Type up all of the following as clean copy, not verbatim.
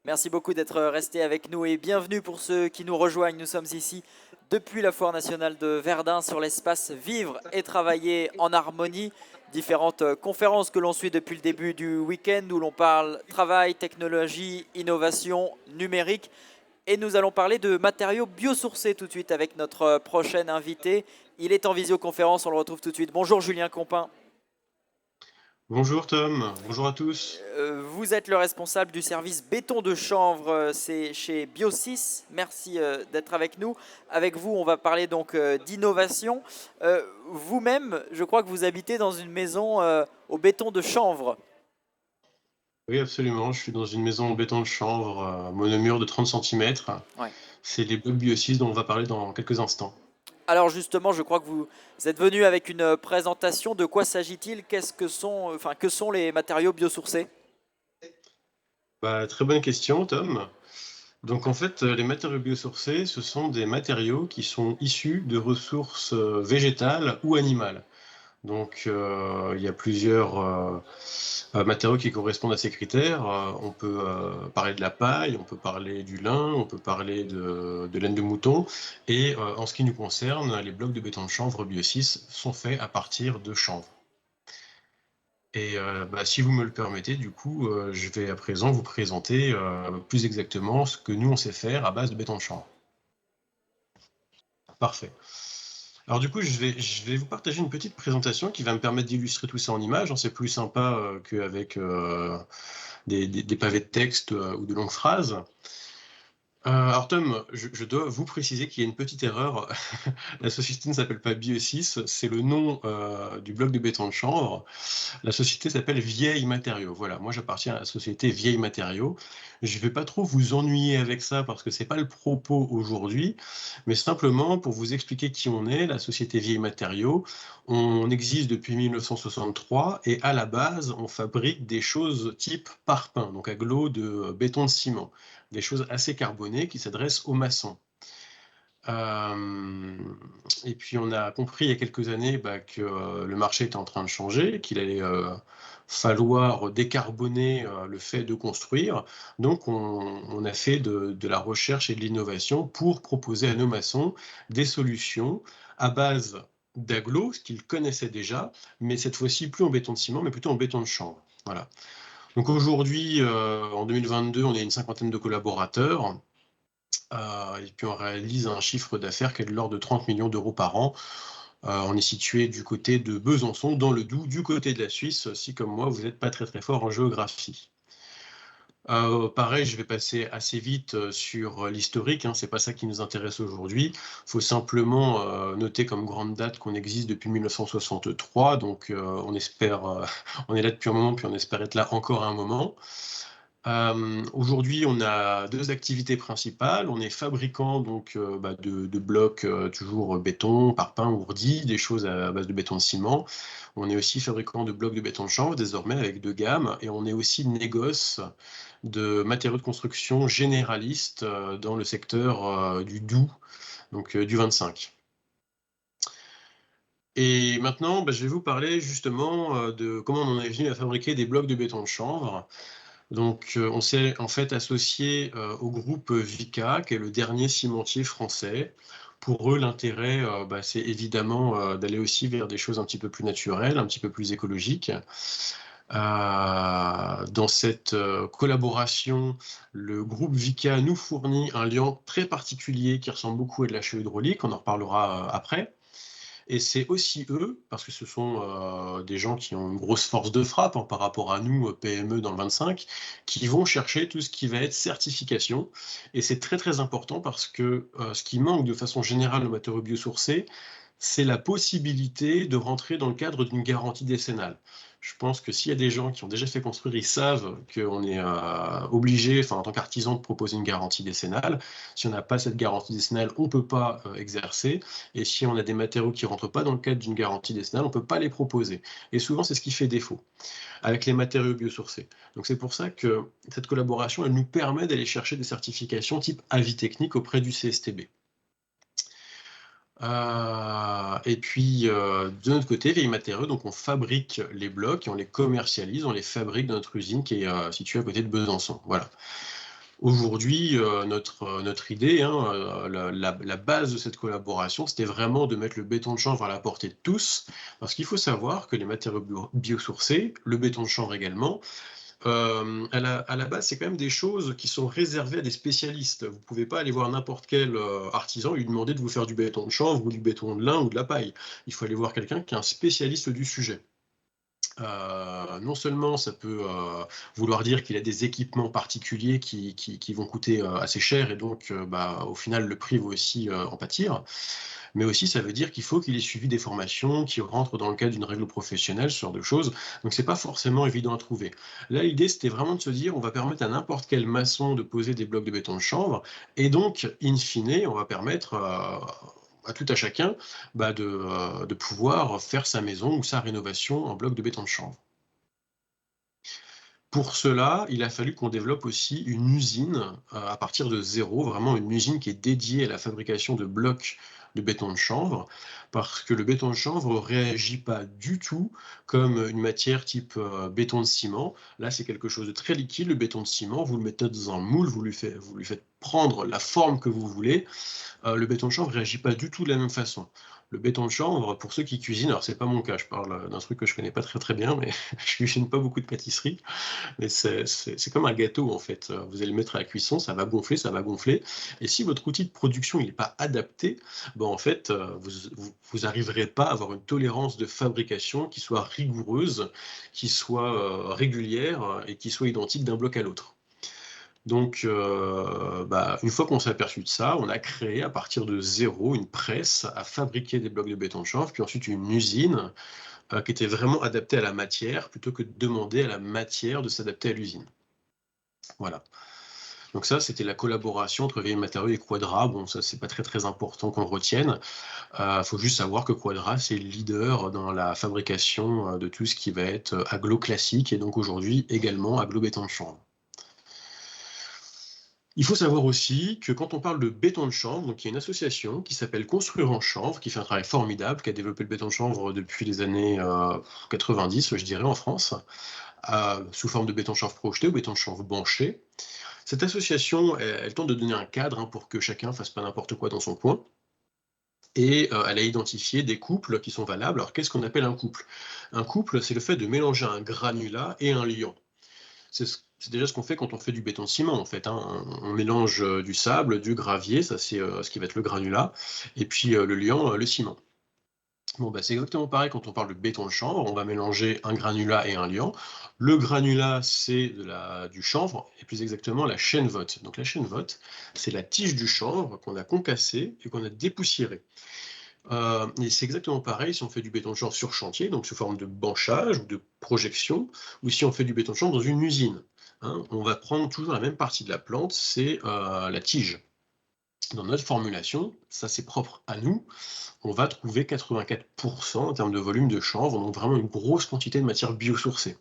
Merci beaucoup d'être resté avec nous et bienvenue pour ceux qui nous rejoignent. Nous sommes ici depuis la Foire nationale de Verdun sur l'espace Vivre et travailler en harmonie. Différentes conférences que l'on suit depuis le début du week-end où l'on parle travail, technologie, innovation, numérique. Et nous allons parler de matériaux biosourcés tout de suite avec notre prochain invité. Il est en visioconférence, on le retrouve tout de suite. Bonjour Julien Compin. Bonjour Tom, bonjour à tous. Vous êtes le responsable du service béton de chanvre, c'est chez Biosys. Merci d'être avec nous. Avec vous, on va parler donc d'innovation. Vous-même, je crois que vous habitez dans une maison au béton de chanvre. Oui, absolument, je suis dans une maison en béton de chanvre, monomure de 30 centimètres. Ouais. C'est les blocs Bio6 dont on va parler dans quelques instants. Alors justement, je crois que vous êtes venu avec une présentation. De quoi s'agit-il? Que sont les matériaux biosourcés? Très bonne question, Tom. Donc en fait, les matériaux biosourcés, ce sont des matériaux qui sont issus de ressources végétales ou animales. Donc, il y a plusieurs matériaux qui correspondent à ces critères. On peut parler de la paille, on peut parler du lin, on peut parler de laine de mouton. Et en ce qui nous concerne, les blocs de béton de chanvre Bio6 sont faits à partir de chanvre. Et si vous me le permettez, du coup, je vais à présent vous présenter plus exactement ce que nous, on sait faire à base de béton de chanvre. Parfait. Alors du coup, je vais vous partager une petite présentation qui va me permettre d'illustrer tout ça en images, hein. C'est plus sympa qu'avec des pavés de texte ou de longues phrases. Alors Tom, je dois vous préciser qu'il y a une petite erreur. La société ne s'appelle pas Bio6, c'est le nom du bloc de béton de chanvre. La société s'appelle Vieille Matériaux. Voilà, moi j'appartiens à la société Vieille Matériaux. Je ne vais pas trop vous ennuyer avec ça parce que ce n'est pas le propos aujourd'hui, mais simplement pour vous expliquer qui on est, la société Vieille Matériaux. On existe depuis 1963 et à la base, on fabrique des choses type parpaing, donc agglomérats de béton de ciment, des choses assez carbonées qui s'adressent aux maçons. Euh, et puis on a compris il y a quelques années que le marché était en train de changer, qu'il allait falloir décarboner le fait de construire. Donc on a fait de la recherche et de l'innovation pour proposer à nos maçons des solutions à base d'agglo, ce qu'ils connaissaient déjà, mais cette fois-ci plus en béton de ciment, mais plutôt en béton de chanvre. Voilà. Donc aujourd'hui, en 2022, on est une cinquantaine de collaborateurs. Et puis on réalise un chiffre d'affaires qui est de l'ordre de 30 millions d'euros par an. On est situé du côté de Besançon, dans le Doubs, du côté de la Suisse, si comme moi, vous n'êtes pas très très fort en géographie. Pareil, je vais passer assez vite sur l'historique, hein, c'est pas ça qui nous intéresse aujourd'hui. Il faut simplement noter comme grande date qu'on existe depuis 1963, donc on espère, on est là depuis un moment, puis on espère être là encore un moment. Aujourd'hui, on a deux activités principales. On est fabricant donc de blocs toujours béton, parpaing, ourdi, des choses à base de béton de ciment. On est aussi fabricant de blocs de béton de chanvre désormais avec deux gammes, et on est aussi négoce de matériaux de construction généralistes dans le secteur du Doubs, donc du 25. Et maintenant, je vais vous parler justement de comment on en est venu à fabriquer des blocs de béton de chanvre. Donc, on s'est en fait associé au groupe Vicat, qui est le dernier cimentier français. Pour eux, l'intérêt, c'est évidemment d'aller aussi vers des choses un petit peu plus naturelles, un petit peu plus écologiques. Dans cette collaboration, le groupe Vicat nous fournit un liant très particulier qui ressemble beaucoup à de la chaux hydraulique. On en reparlera après. Et c'est aussi eux, parce que ce sont des gens qui ont une grosse force de frappe, hein, par rapport à nous, PME dans le 25, qui vont chercher tout ce qui va être certification. Et c'est très très important parce que ce qui manque de façon générale aux matériaux biosourcés, c'est la possibilité de rentrer dans le cadre d'une garantie décennale. Je pense que s'il y a des gens qui ont déjà fait construire, ils savent qu'on est obligé, en tant qu'artisan, de proposer une garantie décennale. Si on n'a pas cette garantie décennale, on ne peut pas exercer. Et si on a des matériaux qui ne rentrent pas dans le cadre d'une garantie décennale, on ne peut pas les proposer. Et souvent, c'est ce qui fait défaut avec les matériaux biosourcés. Donc c'est pour ça que cette collaboration, elle nous permet d'aller chercher des certifications type avis technique auprès du CSTB. Et puis, de notre côté, Vieille Matériaux, donc on fabrique les blocs et on les commercialise, on les fabrique dans notre usine qui est située à côté de Besançon. Voilà. Aujourd'hui, notre idée, hein, la base de cette collaboration, c'était vraiment de mettre le béton de chanvre à la portée de tous, parce qu'il faut savoir que les matériaux biosourcés, le béton de chanvre également, à la base, c'est quand même des choses qui sont réservées à des spécialistes. Vous ne pouvez pas aller voir n'importe quel artisan et lui demander de vous faire du béton de chanvre ou du béton de lin ou de la paille. Il faut aller voir quelqu'un qui est un spécialiste du sujet. Non seulement ça peut vouloir dire qu'il a des équipements particuliers qui vont coûter assez cher et donc au final le prix va aussi en pâtir, mais aussi ça veut dire qu'il faut qu'il ait suivi des formations qui rentrent dans le cadre d'une règle professionnelle, ce genre de choses. Donc c'est pas forcément évident à trouver. Là, l'idée c'était vraiment de se dire on va permettre à n'importe quel maçon de poser des blocs de béton de chanvre et donc in fine on va permettre à tout à chacun de pouvoir faire sa maison ou sa rénovation en bloc de béton de chanvre. Pour cela, il a fallu qu'on développe aussi une usine à partir de zéro, vraiment une usine qui est dédiée à la fabrication de blocs de béton de chanvre, parce que le béton de chanvre ne réagit pas du tout comme une matière type béton de ciment. Là, c'est quelque chose de très liquide, le béton de ciment, vous le mettez dans un moule, vous lui faites prendre la forme que vous voulez. Le béton de chanvre ne réagit pas du tout de la même façon. Le béton de chanvre, pour ceux qui cuisinent, alors c'est pas mon cas, je parle d'un truc que je connais pas très bien, mais je cuisine pas beaucoup de pâtisserie, mais c'est comme un gâteau en fait. Vous allez le mettre à la cuisson, ça va gonfler, et si votre outil de production il n'est pas adapté, en fait, vous n'arriverez pas à avoir une tolérance de fabrication qui soit rigoureuse, qui soit régulière et qui soit identique d'un bloc à l'autre. Donc, une fois qu'on s'est aperçu de ça, on a créé à partir de zéro une presse à fabriquer des blocs de béton de chanvre, puis ensuite une usine qui était vraiment adaptée à la matière plutôt que de demander à la matière de s'adapter à l'usine. Voilà. Donc ça, c'était la collaboration entre Vieille Matériaux et Quadra. Bon, ça, c'est pas très important qu'on le retienne. Faut juste savoir que Quadra, c'est le leader dans la fabrication de tout ce qui va être agglo classique et donc aujourd'hui également agglo béton de chanvre. Il faut savoir aussi que quand on parle de béton de chanvre, donc il y a une association qui s'appelle Construire en chanvre, qui fait un travail formidable, qui a développé le béton de chanvre depuis les années 90, je dirais, en France, sous forme de béton de chanvre projeté ou béton de chanvre banché. Cette association, elle tente de donner un cadre pour que chacun fasse pas n'importe quoi dans son coin. Et elle a identifié des couples qui sont valables. Alors qu'est-ce qu'on appelle un couple? Un couple, c'est le fait de mélanger un granulat et un liant. C'est déjà ce qu'on fait quand on fait du béton ciment en fait, hein. On mélange du sable, du gravier, ça c'est ce qui va être le granulat, et puis le liant, le ciment. C'est exactement pareil quand on parle de béton de chanvre, on va mélanger un granulat et un liant. Le granulat, c'est du chanvre, et plus exactement la chènevotte. Donc la chènevotte, c'est la tige du chanvre qu'on a concassée et qu'on a dépoussiérée. Et c'est exactement pareil si on fait du béton de chanvre sur chantier, donc sous forme de banchage ou de projection, ou si on fait du béton de chanvre dans une usine, hein. On va prendre toujours la même partie de la plante, c'est la tige. Dans notre formulation, ça c'est propre à nous, on va trouver 84% en termes de volume de chanvre, donc vraiment une grosse quantité de matière biosourcée.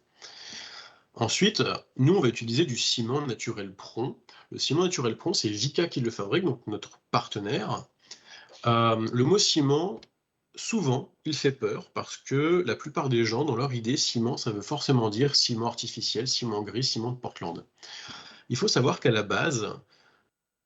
Ensuite, nous on va utiliser du ciment naturel Pron. Le ciment naturel Pron, c'est Vicat qui le fabrique, donc notre partenaire. Le mot ciment, souvent, il fait peur parce que la plupart des gens, dans leur idée, ciment, ça veut forcément dire ciment artificiel, ciment gris, ciment de Portland. Il faut savoir qu'à la base,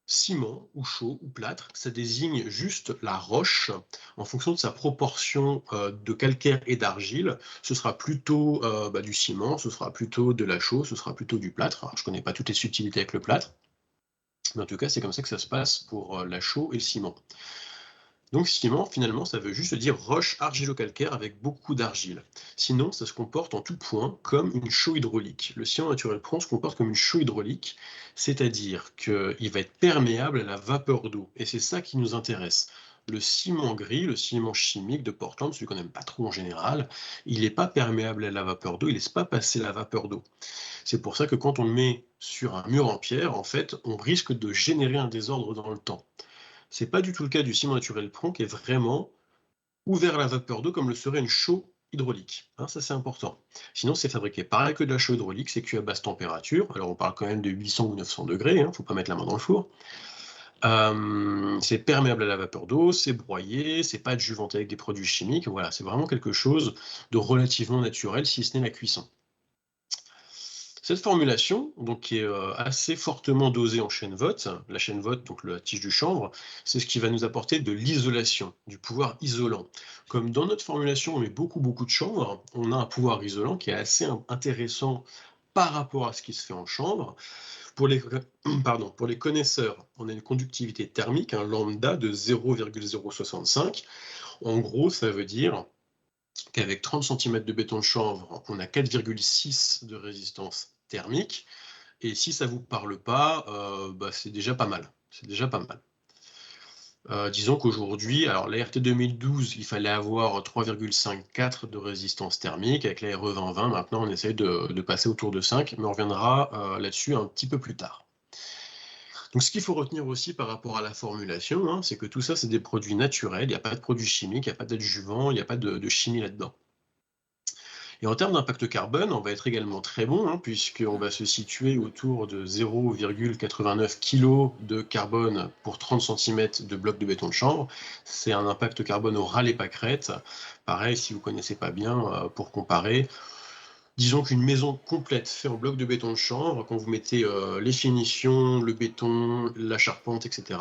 ciment ou chaux ou plâtre, ça désigne juste la roche en fonction de sa proportion de calcaire et d'argile. Ce sera plutôt du ciment, ce sera plutôt de la chaux, ce sera plutôt du plâtre. Alors, je ne connais pas toutes les subtilités avec le plâtre, mais en tout cas, c'est comme ça que ça se passe pour la chaux et le ciment. Donc ciment, finalement, ça veut juste dire roche argilo-calcaire avec beaucoup d'argile. Sinon, ça se comporte en tout point comme une chaux hydraulique. Le ciment naturel Pron se comporte comme une chaux hydraulique, c'est-à-dire qu'il va être perméable à la vapeur d'eau. Et c'est ça qui nous intéresse. Le ciment gris, le ciment chimique de Portland, celui qu'on n'aime pas trop en général, il n'est pas perméable à la vapeur d'eau, il ne laisse pas passer la vapeur d'eau. C'est pour ça que quand on le met sur un mur en pierre, en fait, on risque de générer un désordre dans le temps. C'est pas du tout le cas du ciment naturel Pron qui est vraiment ouvert à la vapeur d'eau comme le serait une chaux hydraulique, hein, ça c'est important. Sinon c'est fabriqué pareil que de la chaux hydraulique, c'est cuit à basse température, alors on parle quand même de 800 ou 900 degrés, hein, faut pas mettre la main dans le four. C'est perméable à la vapeur d'eau, c'est broyé, c'est pas adjuvanté avec des produits chimiques, voilà, c'est vraiment quelque chose de relativement naturel si ce n'est la cuisson. Cette formulation, donc, qui est assez fortement dosée en chaîne vote, la chaîne vote, donc la tige du chanvre, c'est ce qui va nous apporter de l'isolation, du pouvoir isolant. Comme dans notre formulation, on met beaucoup, beaucoup de chanvre, on a un pouvoir isolant qui est assez intéressant par rapport à ce qui se fait en chanvre. Pour les, pardon, pour les connaisseurs, on a une conductivité thermique, un lambda de 0,065. En gros, ça veut dire qu'avec 30 cm de béton de chanvre, on a 4,6 de résistance thermique. Et si ça ne vous parle pas, c'est déjà pas mal. C'est déjà pas mal. Disons qu'aujourd'hui, alors la RT 2012, il fallait avoir 3,54 de résistance thermique. Avec la RE 2020, maintenant, on essaie de passer autour de 5, mais on reviendra là-dessus un petit peu plus tard. Donc, ce qu'il faut retenir aussi par rapport à la formulation, c'est que tout ça, c'est des produits naturels. Il n'y a pas de produits chimiques, il n'y a pas d'adjuvants, il n'y a pas de chimie là-dedans. Et en termes d'impact carbone, on va être également très bon, puisqu'on va se situer autour de 0,89 kg de carbone pour 30 cm de bloc de béton de chanvre. C'est un impact carbone au ras les pâquerettes. Pareil, si vous ne connaissez pas bien, pour comparer, disons qu'une maison complète faite en bloc de béton de chanvre, quand vous mettez les finitions, le béton, la charpente, etc.,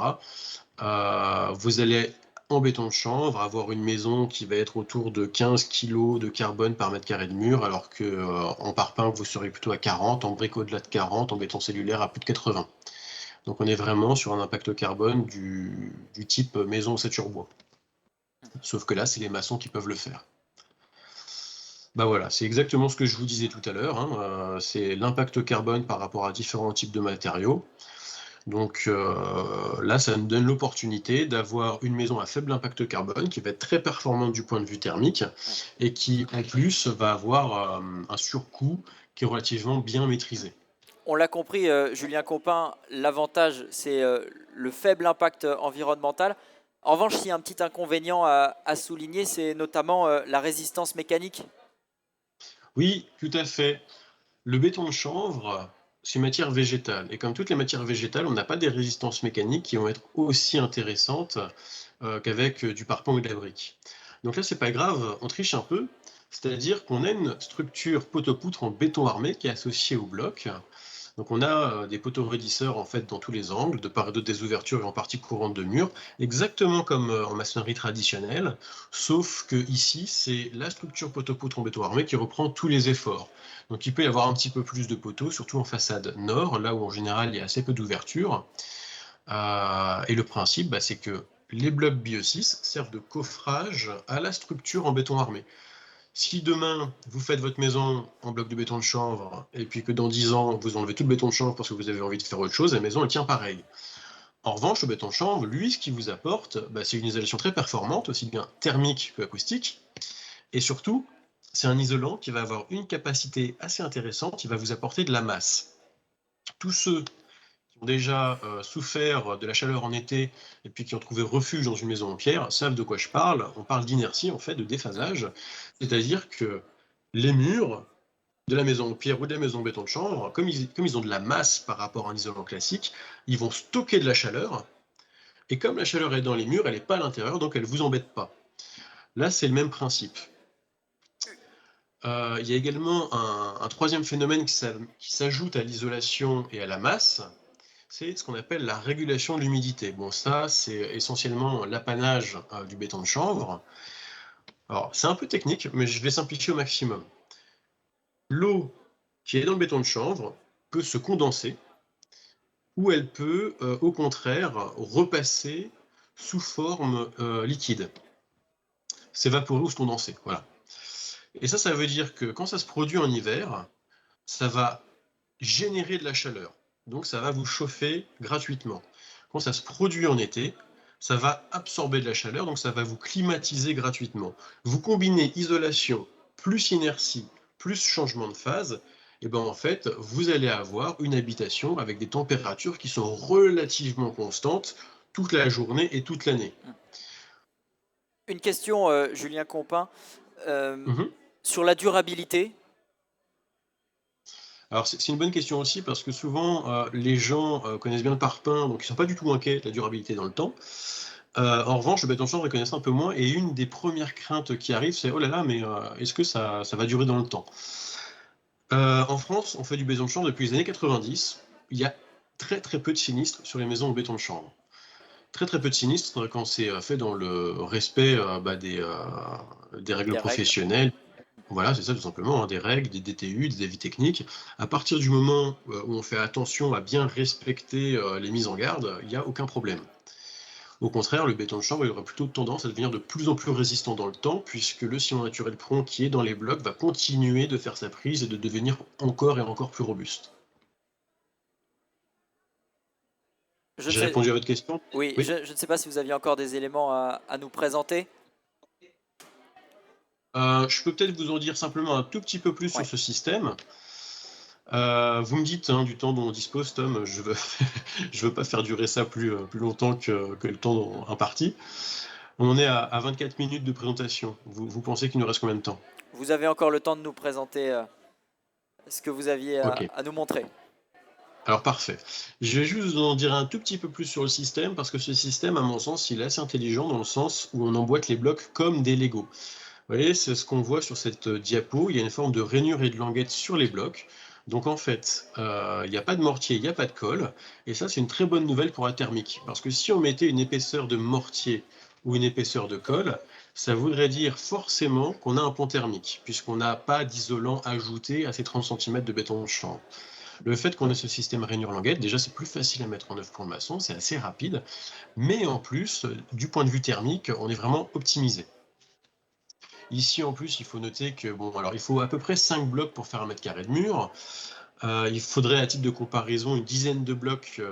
vous allez, en béton de chanvre, avoir une maison qui va être autour de 15 kg de carbone par mètre carré de mur, alors qu'en parpaing, vous serez plutôt à 40, en briques au-delà de 40, en béton cellulaire à plus de 80. Donc on est vraiment sur un impact carbone du type maison ossature bois. Sauf que là, c'est les maçons qui peuvent le faire. Voilà, c'est exactement ce que je vous disais tout à l'heure, c'est l'impact carbone par rapport à différents types de matériaux. Donc là, ça nous donne l'opportunité d'avoir une maison à faible impact carbone qui va être très performante du point de vue thermique et qui, en plus, va avoir un surcoût qui est relativement bien maîtrisé. On l'a compris, Julien Copin, l'avantage, c'est le faible impact environnemental. En revanche, s'il y a un petit inconvénient à souligner, c'est notamment la résistance mécanique. Oui, tout à fait. Le béton de chanvre, c'est une matière végétale. Et comme toutes les matières végétales, on n'a pas des résistances mécaniques qui vont être aussi intéressantes qu'avec du parpaing ou de la brique. Donc là, c'est pas grave, on triche un peu. C'est-à-dire qu'on a une structure poteau-poutre en béton armé qui est associée au bloc. Donc on a des poteaux raidisseurs en fait dans tous les angles, de part et d'autre des ouvertures et en partie courantes de mur, exactement comme en maçonnerie traditionnelle, sauf que ici c'est la structure poteau-poutre en béton armé qui reprend tous les efforts. Donc il peut y avoir un petit peu plus de poteaux, surtout en façade nord, là où en général il y a assez peu d'ouvertures. Et le principe, c'est que les blocs Bio6 servent de coffrage à la structure en béton armé. Si demain, vous faites votre maison en bloc de béton de chanvre, et puis que dans 10 ans, vous enlevez tout le béton de chanvre parce que vous avez envie de faire autre chose, la maison, elle tient pareil. En revanche, le béton de chanvre, lui, ce qu'il vous apporte, c'est une isolation très performante, aussi bien thermique que acoustique. Et surtout, c'est un isolant qui va avoir une capacité assez intéressante, il va vous apporter de la masse. Tous ceux qui ont déjà souffert de la chaleur en été et puis qui ont trouvé refuge dans une maison en pierre savent de quoi je parle. On parle d'inertie, en fait, de déphasage. C'est-à-dire que les murs de la maison en pierre ou de la maison en béton de chanvre, comme ils ont de la masse par rapport à un isolant classique, ils vont stocker de la chaleur. Et comme la chaleur est dans les murs, elle n'est pas à l'intérieur, donc elle ne vous embête pas. Là, c'est le même principe. Il y a également un troisième phénomène qui s'ajoute à l'isolation et à la masse, c'est ce qu'on appelle la régulation de l'humidité. Bon, ça, c'est essentiellement l'apanage du béton de chanvre. Alors, c'est un peu technique, mais je vais simplifier au maximum. L'eau qui est dans le béton de chanvre peut se condenser, ou elle peut, au contraire, repasser sous forme liquide, s'évaporer ou se condenser, voilà. Et ça veut dire que quand ça se produit en hiver, ça va générer de la chaleur. Donc ça va vous chauffer gratuitement. Quand ça se produit en été, ça va absorber de la chaleur, donc ça va vous climatiser gratuitement. Vous combinez isolation plus inertie plus changement de phase, et en fait, vous allez avoir une habitation avec des températures qui sont relativement constantes toute la journée et toute l'année. Une question, Julien Compin, Mhm. sur la durabilité. Alors c'est une bonne question aussi parce que souvent les gens connaissent bien le parpaing, donc ils ne sont pas du tout inquiets de la durabilité dans le temps. En revanche, le béton de chanvre, ils connaissent un peu moins, et une des premières craintes qui arrivent, c'est oh là là, mais est-ce que ça va durer dans le temps? En France, on fait du béton de chanvre depuis les années 90. Il y a très très peu de sinistres sur les maisons en béton de chanvre. Très très peu de sinistres quand c'est fait dans le respect des règles Des règles? professionnelles. Voilà, c'est ça tout simplement, hein, des règles, des DTU, des avis techniques. À partir du moment où on fait attention à bien respecter les mises en garde, il n'y a aucun problème. Au contraire, le béton de chanvre il aura plutôt tendance à devenir de plus en plus résistant dans le temps, puisque le ciment naturel prompt qui est dans les blocs va continuer de faire sa prise et de devenir encore et encore plus robuste. Je ne J'ai sais, répondu à votre question? oui, Oui. je ne sais pas si vous aviez encore des éléments à nous présenter. Je peux peut-être vous en dire simplement un tout petit peu plus sur Ouais. ce système. Vous me dites du temps dont on dispose, Tom, je veux, je veux pas faire durer ça plus longtemps que le temps imparti. On en est à 24 minutes de présentation. Vous pensez qu'il nous reste combien de temps? Vous avez encore le temps de nous présenter ce que vous aviez Ok, à nous montrer. alors parfait. Je vais juste vous en dire un tout petit peu plus sur le système, parce que ce système, à mon sens, il est assez intelligent dans le sens où on emboîte les blocs comme des Lego. Vous voyez, c'est ce qu'on voit sur cette diapo. Il y a une forme de rainure et de languette sur les blocs. Donc en fait, il n'y a pas de mortier, il n'y a pas de colle. Et ça, c'est une très bonne nouvelle pour la thermique. Parce que si on mettait une épaisseur de mortier ou une épaisseur de colle, ça voudrait dire forcément qu'on a un pont thermique, puisqu'on n'a pas d'isolant ajouté à ces 30 cm de béton de chanvre. Le fait qu'on ait ce système rainure languette, déjà, c'est plus facile à mettre en œuvre pour le maçon, c'est assez rapide. Mais en plus, du point de vue thermique, on est vraiment optimisé. Ici, en plus, il faut noter que, bon, alors il faut à peu près 5 blocs pour faire 1 m² de mur. Il faudrait, à titre de comparaison, une dizaine de blocs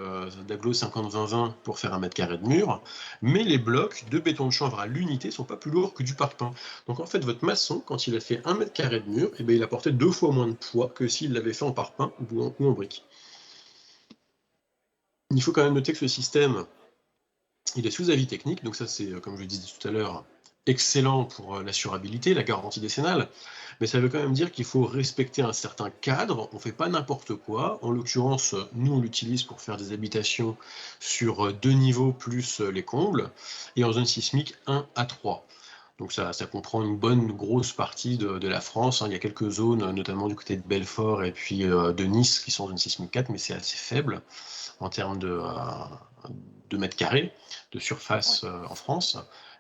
d'agglo 50-20-20 pour faire 1 m² de mur. Mais les blocs de béton de chanvre à l'unité sont pas plus lourds que du parpaing. Donc en fait, votre maçon, quand il a fait 1 m² de mur, eh bien, il a porté 2 fois moins de poids que s'il l'avait fait en parpaing ou en brique. Il faut quand même noter que ce système, il est sous avis technique, donc ça c'est, comme je le disais tout à l'heure, excellent pour l'assurabilité, la garantie décennale, mais ça veut quand même dire qu'il faut respecter un certain cadre, on ne fait pas n'importe quoi. En l'occurrence, nous on l'utilise pour faire des habitations sur 2 niveaux plus les combles, et en zone sismique 1 à 3. Donc ça comprend une bonne grosse partie de la France, hein. Il y a quelques zones, notamment du côté de Belfort et puis de Nice, qui sont en zone sismique 4, mais c'est assez faible en termes de mètres carrés de Ouais. surface en France.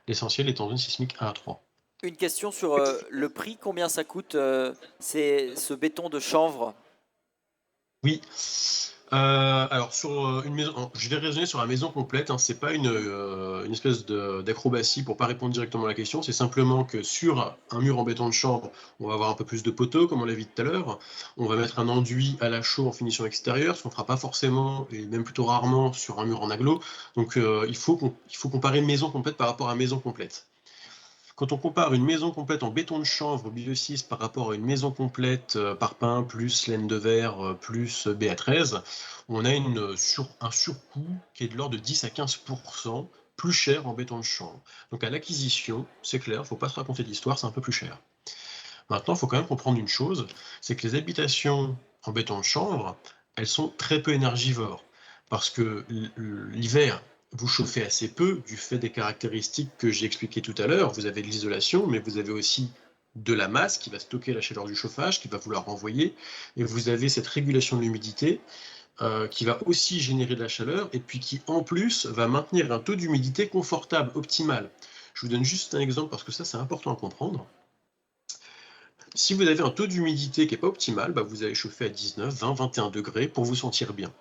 L'essentiel est en zone sismique 1 à 3. Une question sur le prix, combien ça coûte ce béton de chanvre? Oui. Alors sur une maison, je vais raisonner sur la maison complète, hein. C'est pas une espèce d'acrobatie pour pas répondre directement à la question. C'est simplement que sur un mur en béton de chanvre, on va avoir un peu plus de poteaux, comme on l'a vu tout à l'heure. On va mettre un enduit à la chaux en finition extérieure, ce qu'on fera pas forcément et même plutôt rarement sur un mur en aglo. Donc il faut comparer maison complète par rapport à maison complète. Quand on compare une maison complète en béton de chanvre Bio6 par rapport à une maison complète parpaing plus laine de verre plus BA13, on a un surcoût qui est de l'ordre de 10 à 15% plus cher en béton de chanvre. Donc à l'acquisition, c'est clair, il ne faut pas se raconter d'histoire, c'est un peu plus cher. Maintenant, il faut quand même comprendre une chose, c'est que les habitations en béton de chanvre, elles sont très peu énergivores. Parce que l'hiver, vous chauffez assez peu du fait des caractéristiques que j'ai expliquées tout à l'heure. Vous avez de l'isolation, mais vous avez aussi de la masse qui va stocker la chaleur du chauffage, qui va vous la renvoyer. Et vous avez cette régulation de l'humidité qui va aussi générer de la chaleur et puis qui, en plus, va maintenir un taux d'humidité confortable, optimal. Je vous donne juste un exemple parce que ça, c'est important à comprendre. Si vous avez un taux d'humidité qui n'est pas optimal, bah vous allez chauffer à 19, 20, 21 degrés pour vous sentir bien.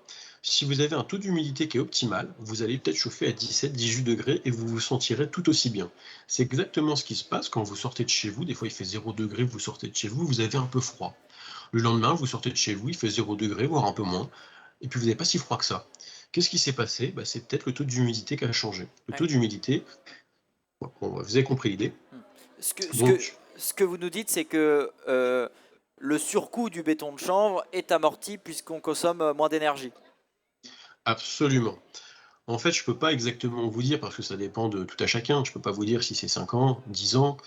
Si vous avez un taux d'humidité qui est optimal, vous allez peut-être chauffer à 17, 18 degrés et vous vous sentirez tout aussi bien. C'est exactement ce qui se passe quand vous sortez de chez vous. Des fois, il fait 0 degré, vous sortez de chez vous, vous avez un peu froid. Le lendemain, vous sortez de chez vous, il fait 0 degré, voire un peu moins, et puis vous n'avez pas si froid que ça. Qu'est-ce qui s'est passé? Bah, c'est peut-être le taux d'humidité qui a changé. Le Ouais. taux d'humidité, bon, vous avez compris l'idée. Hmm. Ce que, ce que, Donc, ce que vous nous dites, c'est que le surcoût du béton de chanvre est amorti puisqu'on consomme moins d'énergie. absolument. En fait, je peux pas exactement vous dire parce que ça dépend de tout à chacun. Je peux pas vous dire si c'est 5 ans, 10 ans,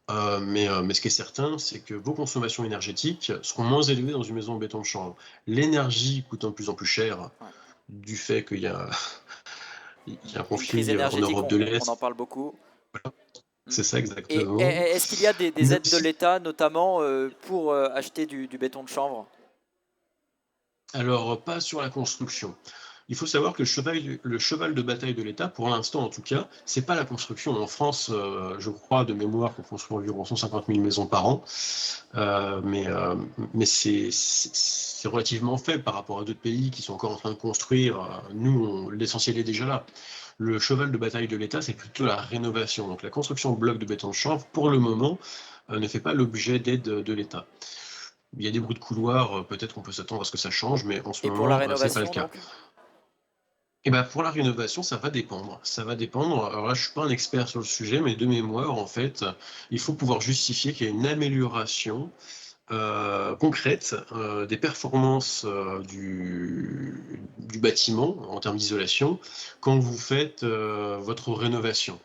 mais ce qui est certain, c'est que vos consommations énergétiques seront moins élevées dans une maison en béton de chanvre. L'énergie coûtant de plus en plus cher Ouais. du fait qu'il y a il y a un Une crise conflit, en énergétique, Europe de on en l'Est. parle beaucoup. Mm. C'est ça Et exactement. est-ce qu'il y a des Mais aides de l'État, notamment pour acheter du béton de chanvre? alors, pas sur la construction. Il faut savoir que le cheval de bataille de l'État, pour l'instant en tout cas, c'est pas la construction. En France, je crois de mémoire qu'on construit environ 150 000 maisons par an, euh, mais, euh, mais c'est relativement faible par rapport à d'autres pays qui sont encore en train de construire. Nous, l'essentiel est déjà là. Le cheval de bataille de l'État, c'est plutôt la rénovation. Donc la construction de blocs de béton de chanvre, pour le moment, ne fait pas l'objet d'aide de l'État. Il y a des bruits de couloir, peut-être qu'on peut s'attendre à ce que ça change, mais en ce Et pour la moment, c'est pas le rénovation, cas. donc? Et ben pour la rénovation, ça va dépendre. Ça va dépendre. Alors là, je suis pas un expert sur le sujet, mais de mémoire, en fait, il faut pouvoir justifier qu'il y a une amélioration concrète des performances du bâtiment en termes d'isolation quand vous faites votre rénovation.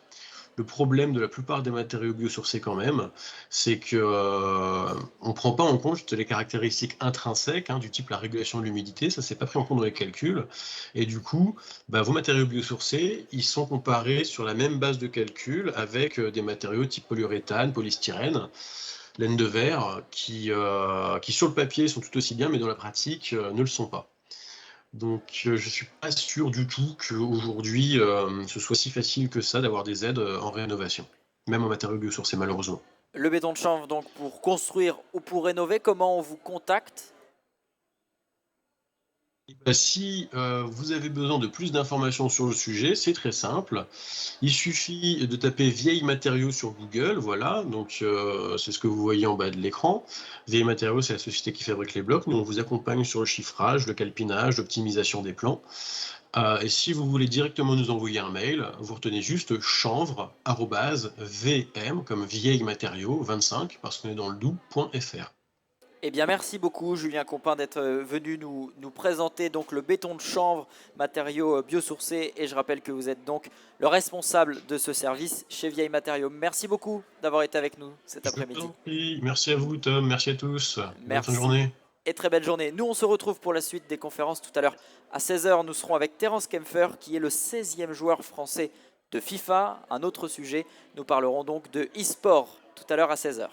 Le problème de la plupart des matériaux biosourcés quand même, c'est que on prend pas en compte les caractéristiques intrinsèques, hein, du type la régulation de l'humidité, ça c'est pas pris en compte dans les calculs. Et du coup, bah, vos matériaux biosourcés, ils sont comparés sur la même base de calcul avec des matériaux type polyuréthane, polystyrène, laine de verre, qui sur le papier sont tout aussi bien, mais dans la pratique ne le sont pas. Donc, je suis pas sûr du tout qu'aujourd'hui, ce soit si facile que ça d'avoir des aides en rénovation, même en matériaux biosourcés, malheureusement. Le béton de chanvre, donc, pour construire ou pour rénover, comment on vous contacte? Si vous avez besoin de plus d'informations sur le sujet, c'est très simple. Il suffit de taper vieilles matériaux sur Google, voilà, donc c'est ce que vous voyez en bas de l'écran. Vieilles matériaux, c'est la société qui fabrique les blocs. Nous, on vous accompagne sur le chiffrage, le calpinage, l'optimisation des plans. Et si vous voulez directement nous envoyer un mail, vous retenez juste chanvre@vm comme vieille matériaux 25 parce qu'on est dans le doubs.fr. Eh bien, merci beaucoup, Julien Compin, d'être venu nous présenter donc le béton de chanvre, matériau biosourcé. Et je rappelle que vous êtes donc le responsable de ce service chez Vieille Matériaux. Merci beaucoup d'avoir été avec nous cet Je vous après-midi. en prie. Merci à vous, Tom. Merci à tous. Bonne fin de Merci journée. et très belle journée. Nous, on se retrouve pour la suite des conférences tout à l'heure. À 16h, nous serons avec Terence Kempfer, qui est le 16e joueur français de FIFA. Un autre sujet, nous parlerons donc de e-sport tout à l'heure à 16h.